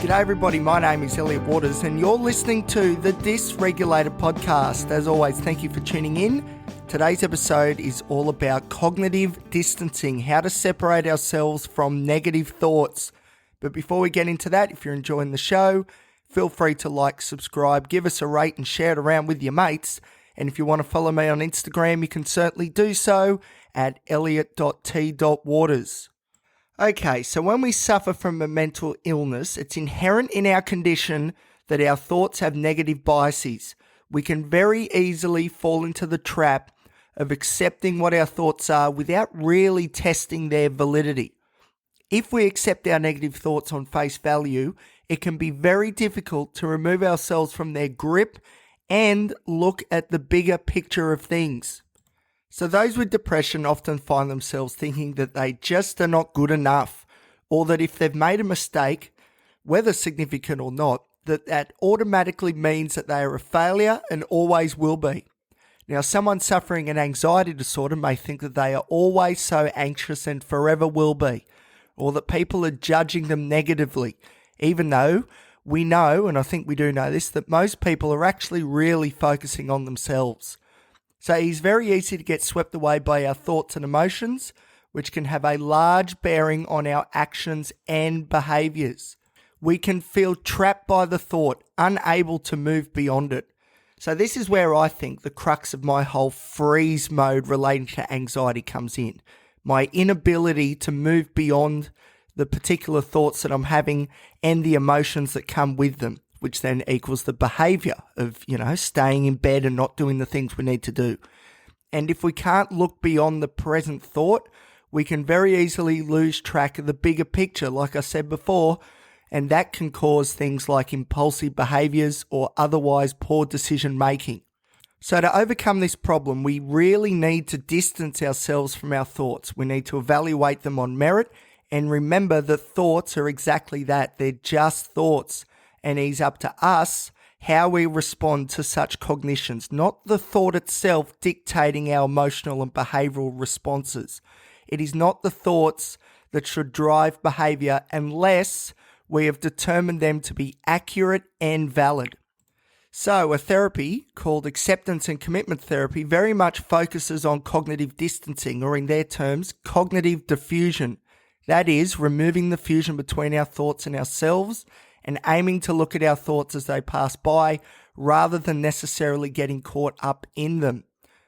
G'day everybody, my name is Elliot Waters and you're listening to the Dysregulated podcast. As always, thank you for tuning in. Today's episode is all about cognitive distancing, how to separate ourselves from negative thoughts. But before we get into that, if you're enjoying the show, feel free to like, subscribe, give us a rate and share it around with your mates. And if you want to follow me on Instagram, you can certainly do so at elliot.t.waters. Okay, so when we suffer from a mental illness, it's inherent in our condition that our thoughts have negative biases. We can very easily fall into the trap of accepting what our thoughts are without really testing their validity. If we accept our negative thoughts on face value, it can be very difficult to remove ourselves from their grip and look at the bigger picture of things. So those with depression often find themselves thinking that they just are not good enough, or that if they've made a mistake, whether significant or not, that automatically means that they are a failure and always will be. Now, someone suffering an anxiety disorder may think that they are always so anxious and forever will be, or that people are judging them negatively, even though we know, and I think we do know this, that most people are actually really focusing on themselves. So it's very easy to get swept away by our thoughts and emotions, which can have a large bearing on our actions and behaviours. We can feel trapped by the thought, unable to move beyond it. So this is where I think the crux of my whole freeze mode relating to anxiety comes in. My inability to move beyond the particular thoughts that I'm having and the emotions that come with them, which then equals the behaviour of, staying in bed and not doing the things we need to do. And if we can't look beyond the present thought, we can very easily lose track of the bigger picture, like I said before, and that can cause things like impulsive behaviours or otherwise poor decision making. So to overcome this problem, we really need to distance ourselves from our thoughts. We need to evaluate them on merit and remember that thoughts are exactly that. They're just thoughts. And it's up to us how we respond to such cognitions, not the thought itself dictating our emotional and behavioural responses. It is not the thoughts that should drive behaviour unless we have determined them to be accurate and valid. So a therapy called acceptance and commitment therapy very much focuses on cognitive distancing, or in their terms, cognitive defusion. That is, removing the fusion between our thoughts and ourselves and aiming to look at our thoughts as they pass by rather than necessarily getting caught up in them.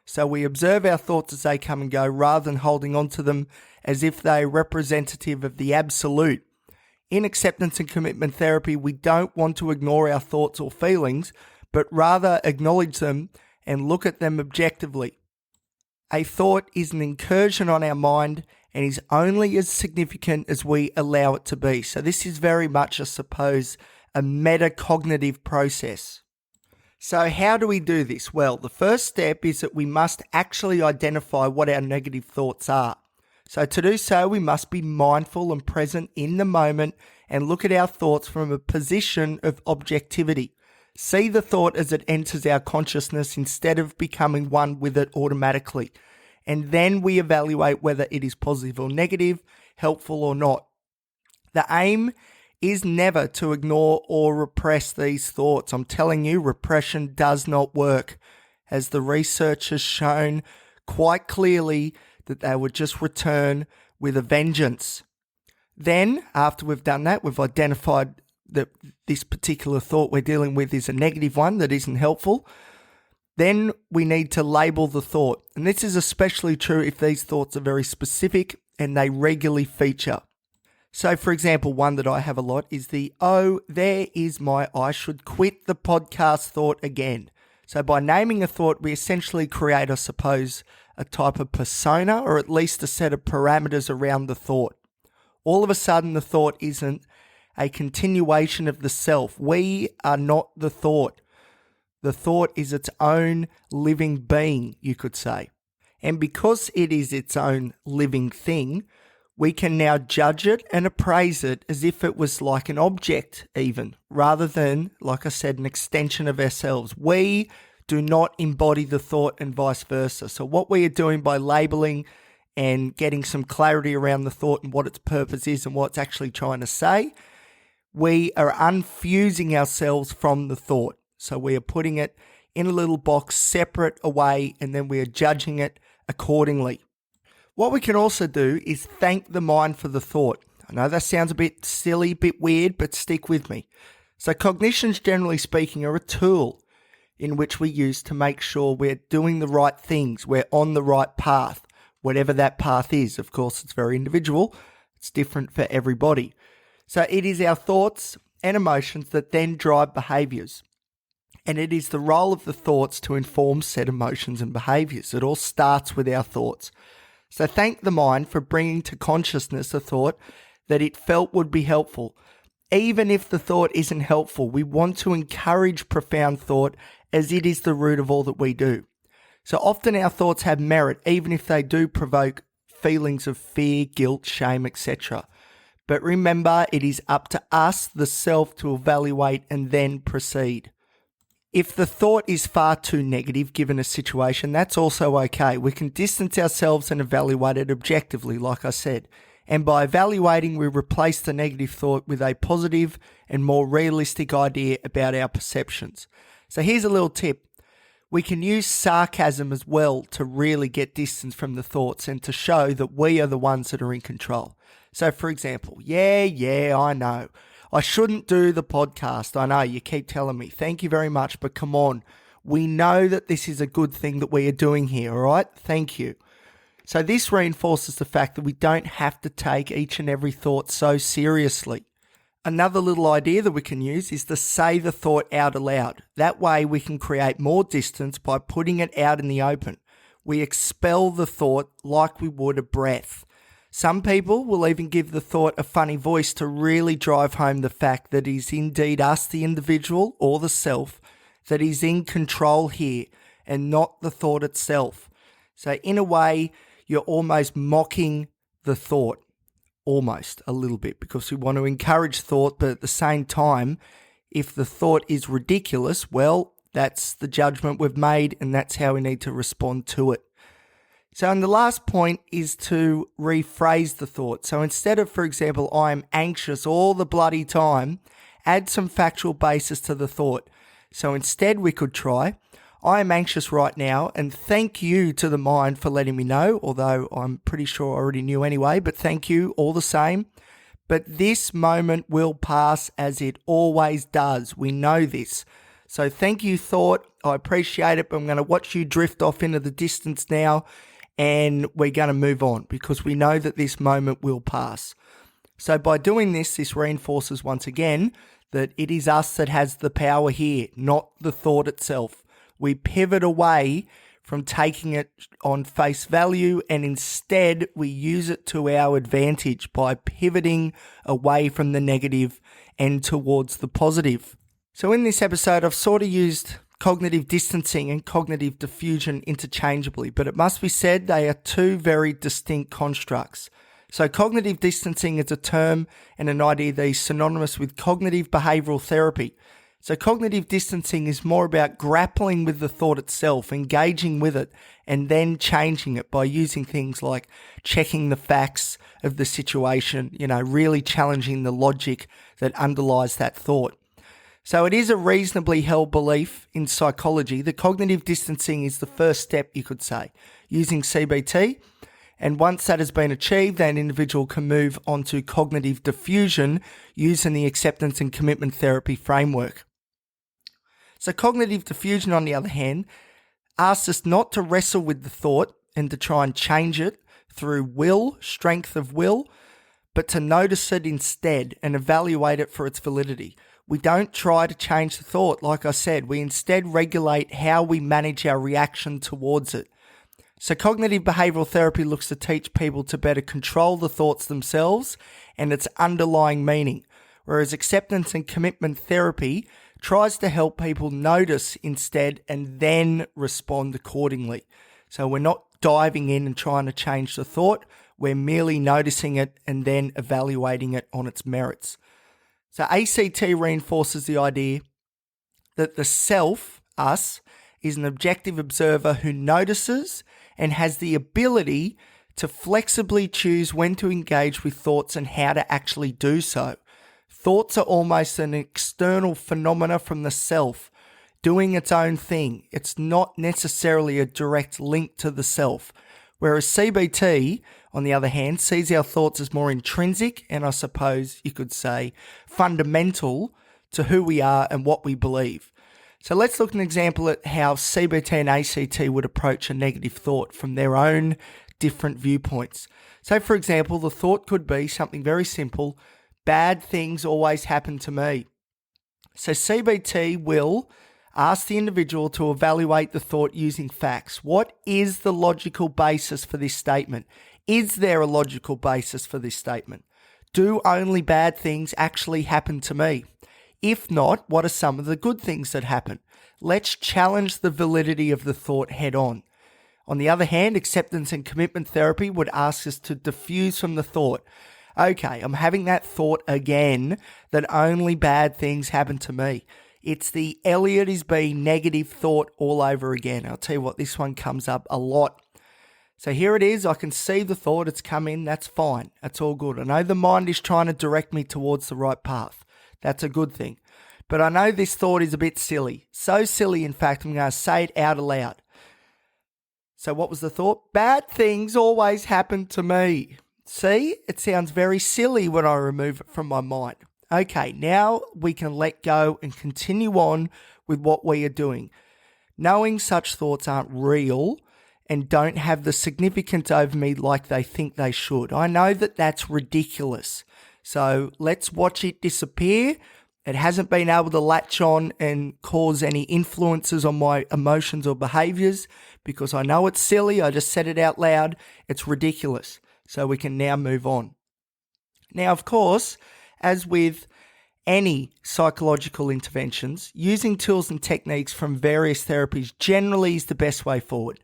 So we observe our thoughts as they come and go rather than holding on to them as if they are representative of the absolute. In acceptance and commitment therapy, we don't want to ignore our thoughts or feelings, but rather acknowledge them and look at them objectively. A thought is an incursion on our mind and is only as significant as we allow it to be. So this is very much, I suppose, a metacognitive process. So how do we do this? Well, the first step is that we must actually identify what our negative thoughts are. So to do so, we must be mindful and present in the moment and look at our thoughts from a position of objectivity. See the thought as it enters our consciousness instead of becoming one with it automatically. And then we evaluate whether it is positive or negative, helpful or not. The aim is never to ignore or repress these thoughts. I'm telling you, repression does not work, as the research has shown quite clearly that they would just return with a vengeance. Then, after we've done that, we've identified that this particular thought we're dealing with is a negative one that isn't helpful. Then we need to label the thought. And this is especially true if these thoughts are very specific and they regularly feature. So for example, one that I have a lot is there is my I should quit the podcast thought again. So by naming a thought, we essentially create, I suppose, a type of persona or at least a set of parameters around the thought. All of a sudden, the thought isn't a continuation of the self. We are not the thought. The thought is its own living being, you could say. And because it is its own living thing, we can now judge it and appraise it as if it was like an object even, rather than, like I said, an extension of ourselves. We do not embody the thought and vice versa. So what we are doing by labeling and getting some clarity around the thought and what its purpose is and what it's actually trying to say, we are unfusing ourselves from the thought. So we are putting it in a little box separate away, and then we are judging it accordingly. What we can also do is thank the mind for the thought. I know that sounds a bit silly, a bit weird, but stick with me. So cognitions, generally speaking, are a tool in which we use to make sure we're doing the right things, we're on the right path, whatever that path is. Of course, it's very individual. It's different for everybody. So it is our thoughts and emotions that then drive behaviours. And it is the role of the thoughts to inform said emotions and behaviours. It all starts with our thoughts. So thank the mind for bringing to consciousness a thought that it felt would be helpful. Even if the thought isn't helpful, we want to encourage profound thought, as it is the root of all that we do. So often our thoughts have merit, even if they do provoke feelings of fear, guilt, shame, etc. But remember, it is up to us, the self, to evaluate and then proceed. If the thought is far too negative given a situation, that's also okay. We can distance ourselves and evaluate it objectively, like I said. And by evaluating, we replace the negative thought with a positive and more realistic idea about our perceptions. So here's a little tip. We can use sarcasm as well to really get distance from the thoughts and to show that we are the ones that are in control. So for example, yeah, I know. I shouldn't do the podcast. I know, you keep telling me. Thank you very much, but come on. We know that this is a good thing that we are doing here, all right? Thank you. So this reinforces the fact that we don't have to take each and every thought so seriously. Another little idea that we can use is to say the thought out aloud. That way we can create more distance by putting it out in the open. We expel the thought like we would a breath. Some people will even give the thought a funny voice to really drive home the fact that it is indeed us, the individual or the self, that is in control here and not the thought itself. So in a way, you're almost mocking the thought. Almost a little bit, because we want to encourage thought, but at the same time, if the thought is ridiculous, well, that's the judgment we've made and that's how we need to respond to it. So, and the last point is to rephrase the thought. So instead of, for example, I am anxious all the bloody time, add some factual basis to the thought. So instead we could try, I am anxious right now, and thank you to the mind for letting me know, although I'm pretty sure I already knew anyway, but thank you all the same. But this moment will pass as it always does. We know this. So thank you, thought. I appreciate it, but I'm going to watch you drift off into the distance now, and we're going to move on because we know that this moment will pass. So by doing this, this reinforces once again that it is us that has the power here, not the thought itself. We pivot away from taking it on face value, and instead we use it to our advantage by pivoting away from the negative and towards the positive. So in this episode, I've sort of used cognitive distancing and cognitive defusion interchangeably, but it must be said they are two very distinct constructs. So cognitive distancing is a term and an idea that is synonymous with cognitive behavioural therapy. So cognitive distancing is more about grappling with the thought itself, engaging with it, and then changing it by using things like checking the facts of the situation, really challenging the logic that underlies that thought. So it is a reasonably held belief in psychology that cognitive distancing is the first step, you could say, using CBT. And once that has been achieved, an individual can move on to cognitive defusion using the acceptance and commitment therapy framework. So cognitive defusion, on the other hand, asks us not to wrestle with the thought and to try and change it through will, strength of will, but to notice it instead and evaluate it for its validity. We don't try to change the thought, like I said. We instead regulate how we manage our reaction towards it. So cognitive behavioural therapy looks to teach people to better control the thoughts themselves and its underlying meaning, whereas acceptance and commitment therapy tries to help people notice instead and then respond accordingly. So we're not diving in and trying to change the thought, we're merely noticing it and then evaluating it on its merits. So ACT reinforces the idea that the self, us, is an objective observer who notices and has the ability to flexibly choose when to engage with thoughts and how to actually do so. Thoughts are almost an external phenomena from the self, doing its own thing. It's not necessarily a direct link to the self. Whereas CBT, on the other hand, sees our thoughts as more intrinsic and I suppose you could say fundamental to who we are and what we believe. So let's look at an example at how CBT and ACT would approach a negative thought from their own different viewpoints. So for example, the thought could be something very simple: bad things always happen to me. So CBT will ask the individual to evaluate the thought using facts. What is the logical basis for this statement? Is there a logical basis for this statement? Do only bad things actually happen to me? If not, what are some of the good things that happen? Let's challenge the validity of the thought head on. On the other hand, acceptance and commitment therapy would ask us to diffuse from the thought. Okay, I'm having that thought again that only bad things happen to me. It's the Elliot is being negative thought all over again. I'll tell you what, this one comes up a lot. So here it is. I can see the thought. It's come in. That's fine. That's all good. I know the mind is trying to direct me towards the right path. That's a good thing. But I know this thought is a bit silly. So silly, in fact, I'm going to say it out aloud. So what was the thought? Bad things always happen to me. See, it sounds very silly when I remove it from my mind. Okay, now we can let go and continue on with what we are doing. Knowing such thoughts aren't real and don't have the significance over me like they think they should. I know that that's ridiculous. So let's watch it disappear. It hasn't been able to latch on and cause any influences on my emotions or behaviours because I know it's silly. I just said it out loud. It's ridiculous. So we can now move on. Now, of course, as with any psychological interventions, using tools and techniques from various therapies generally is the best way forward.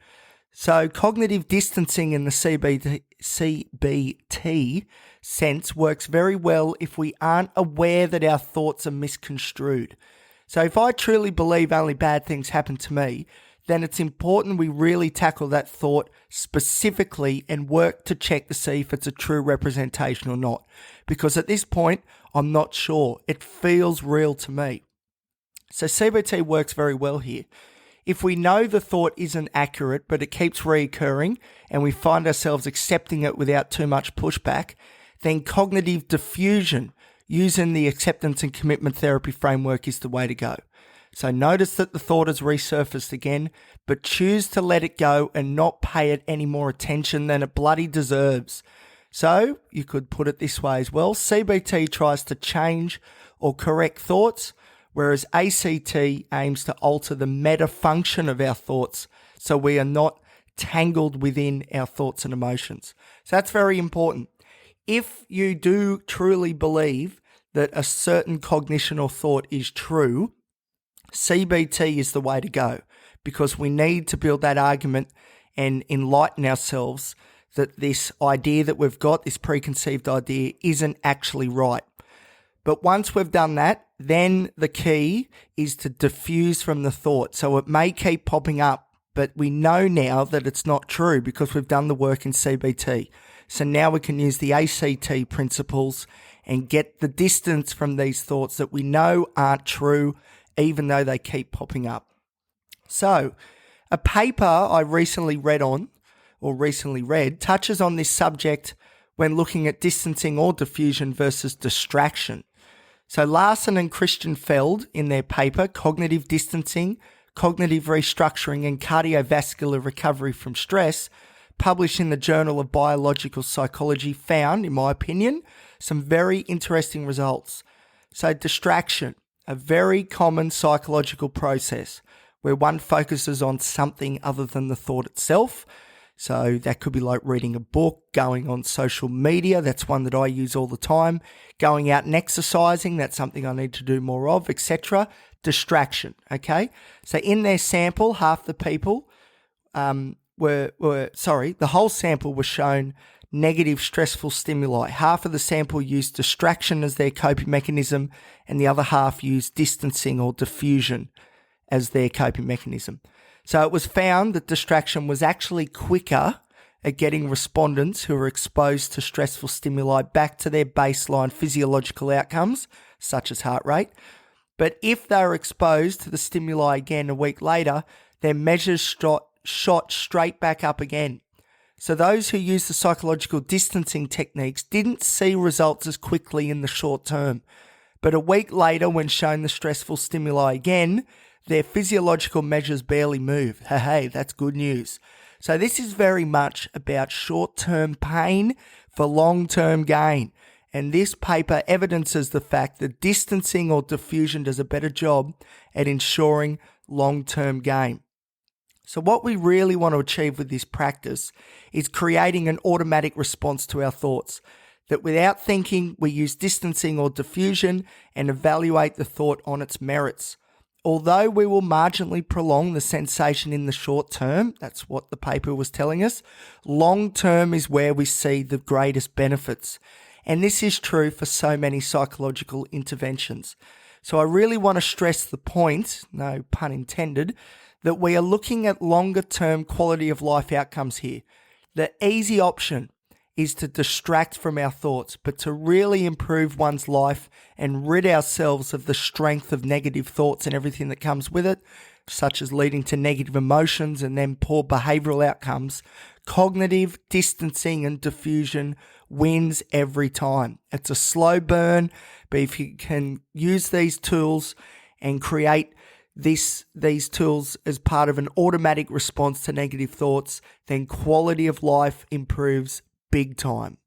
So cognitive distancing in the CBT sense works very well if we aren't aware that our thoughts are misconstrued. So if I truly believe only bad things happen to me, then it's important we really tackle that thought specifically and work to check to see if it's a true representation or not. Because at this point, I'm not sure. It feels real to me. So CBT works very well here. If we know the thought isn't accurate, but it keeps reoccurring and we find ourselves accepting it without too much pushback, then cognitive defusion using the acceptance and commitment therapy framework is the way to go. So notice that the thought has resurfaced again, but choose to let it go and not pay it any more attention than it bloody deserves. So you could put it this way as well. CBT tries to change or correct thoughts, whereas ACT aims to alter the meta function of our thoughts so we are not tangled within our thoughts and emotions. So that's very important. If you do truly believe that a certain cognition or thought is true, CBT is the way to go because we need to build that argument and enlighten ourselves that this idea that we've got, this preconceived idea, isn't actually right. But once we've done that, then the key is to diffuse from the thought. So it may keep popping up, but we know now that it's not true because we've done the work in CBT. So now we can use the ACT principles and get the distance from these thoughts that we know aren't true, even though they keep popping up. So a paper I recently read touches on this subject when looking at distancing or diffusion versus distraction. So Larson and Christian-Feld in their paper, Cognitive Distancing, Cognitive Restructuring and Cardiovascular Recovery from Stress, published in the Journal of Biological Psychology, found, in my opinion, some very interesting results. So distraction, a very common psychological process where one focuses on something other than the thought itself. So that could be like reading a book, going on social media. That's one that I use all the time. Going out and exercising. That's something I need to do more of, etc. Distraction. Okay. So in their sample, half the people the whole sample was shown negative stressful stimuli. Half of the sample used distraction as their coping mechanism and the other half used distancing or diffusion as their coping mechanism. So it was found that distraction was actually quicker at getting respondents who are exposed to stressful stimuli back to their baseline physiological outcomes, such as heart rate. But if they are exposed to the stimuli again a week later, their measures shot straight back up again. So those who used the psychological distancing techniques didn't see results as quickly in the short term. But a week later, when shown the stressful stimuli again, their physiological measures barely move. Hey, that's good news. So this is very much about short-term pain for long-term gain. And this paper evidences the fact that distancing or diffusion does a better job at ensuring long-term gain. So what we really want to achieve with this practice is creating an automatic response to our thoughts, that without thinking, we use distancing or diffusion and evaluate the thought on its merits. Although we will marginally prolong the sensation in the short term, that's what the paper was telling us, long term is where we see the greatest benefits. And this is true for so many psychological interventions. So I really want to stress the point, no pun intended, that we are looking at longer term quality of life outcomes here. The easy option is to distract from our thoughts, but to really improve one's life and rid ourselves of the strength of negative thoughts and everything that comes with it, such as leading to negative emotions and then poor behavioural outcomes, cognitive distancing and diffusion wins every time. It's a slow burn, but if you can use these tools and create these tools as part of an automatic response to negative thoughts, then quality of life improves big time.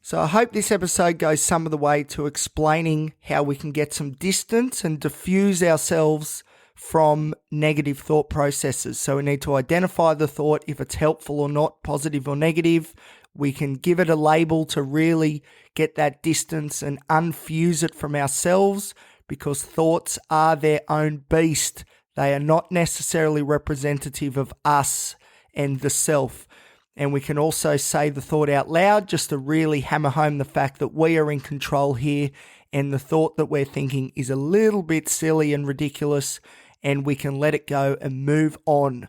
So I hope this episode goes some of the way to explaining how we can get some distance and diffuse ourselves from negative thought processes. So we need to identify the thought, if it's helpful or not, positive or negative. We can give it a label to really get that distance and unfuse it from ourselves, because thoughts are their own beast. They are not necessarily representative of us and the self. And we can also say the thought out loud just to really hammer home the fact that we are in control here, and the thought that we're thinking is a little bit silly and ridiculous, and we can let it go and move on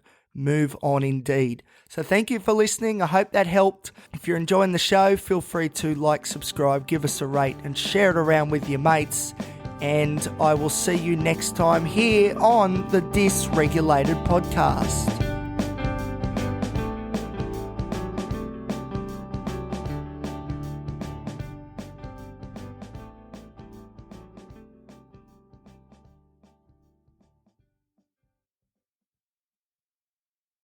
indeed. So thank you for listening. I hope that helped. If you're enjoying the show, feel free to like, subscribe, give us a rate and share it around with your mates. And I will see you next time here on the Dysregulated podcast.